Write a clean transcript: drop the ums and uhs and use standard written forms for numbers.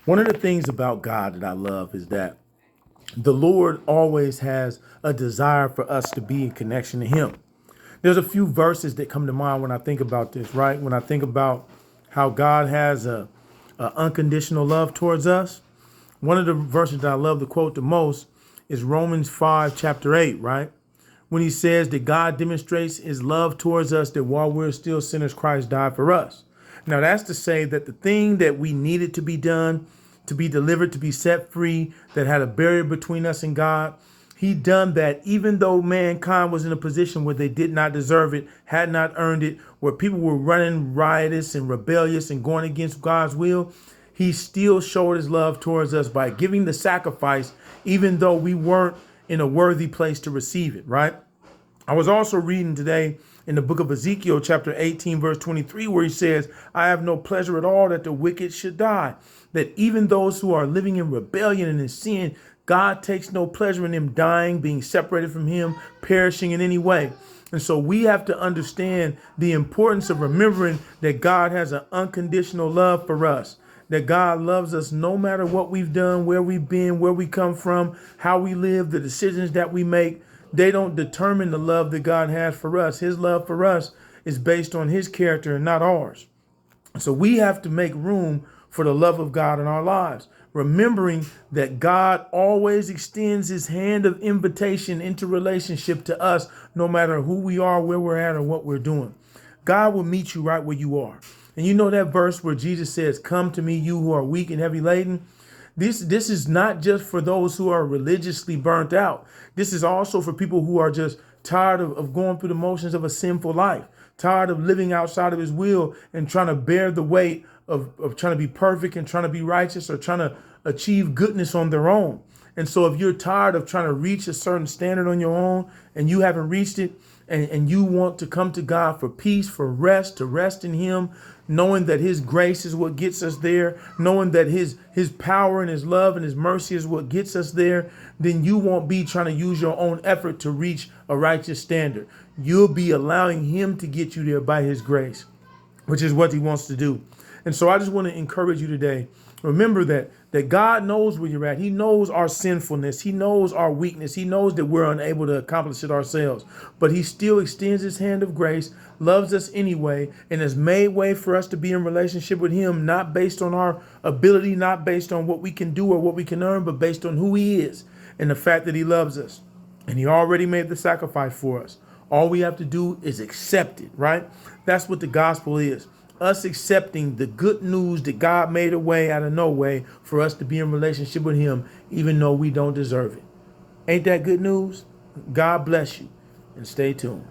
One of the things about God that I love is that the Lord always has a desire for us to be in connection to Him. There's a few verses that come to mind when I think about this, right? When I think about how God has a unconditional love towards us. One of the verses that I love to quote the most is Romans 5, chapter 8, right? When he says that God demonstrates his love towards us, that while we're still sinners, Christ died for us. Now, that's to say that the thing that we needed to be done, to be delivered, to be set free, that had a barrier between us and God, he done that even though mankind was in a position where they did not deserve it, had not earned it, where people were running riotous and rebellious and going against God's will. He still showed his love towards us by giving the sacrifice, even though we weren't in a worthy place to receive it, right? I was also reading today in the book of Ezekiel, chapter 18, verse 23, where he says, I have no pleasure at all that the wicked should die. That even those who are living in rebellion and in sin, God takes no pleasure in them dying, being separated from him, perishing in any way. And so we have to understand the importance of remembering that God has an unconditional love for us, that God loves us no matter what we've done, where we've been, where we come from, how we live, the decisions that we make. They don't determine the love that God has for us. His love for us is based on his character and not ours. So we have to make room for the love of God in our lives, remembering that God always extends his hand of invitation into relationship to us, no matter who we are, where we're at, or what we're doing. God will meet you right where you are. And you know that verse where Jesus says, come to me, you who are weak and heavy laden. This is not just for those who are religiously burnt out. This is also for people who are just tired of going through the motions of a sinful life, tired of living outside of his will and trying to bear the weight of trying to be perfect and trying to be righteous or trying to achieve goodness on their own. And so if you're tired of trying to reach a certain standard on your own and you haven't reached it, and you want to come to God for peace, for rest, to rest in him, knowing that his grace is what gets us there, knowing that his power and his love and his mercy is what gets us there, then you won't be trying to use your own effort to reach a righteous standard. You'll be allowing him to get you there by his grace, which is what he wants to do. And so I just want to encourage you today. Remember that God knows where you're at. He knows our sinfulness. He knows our weakness. He knows that we're unable to accomplish it ourselves. But he still extends his hand of grace, loves us anyway, and has made way for us to be in relationship with him, not based on our ability, not based on what we can do or what we can earn, but based on who he is and the fact that he loves us. And he already made the sacrifice for us. All we have to do is accept it, right? That's what the gospel is. Us accepting the good news that God made a way out of no way for us to be in relationship with him, even though we don't deserve it. Ain't that good news? God bless you and stay tuned.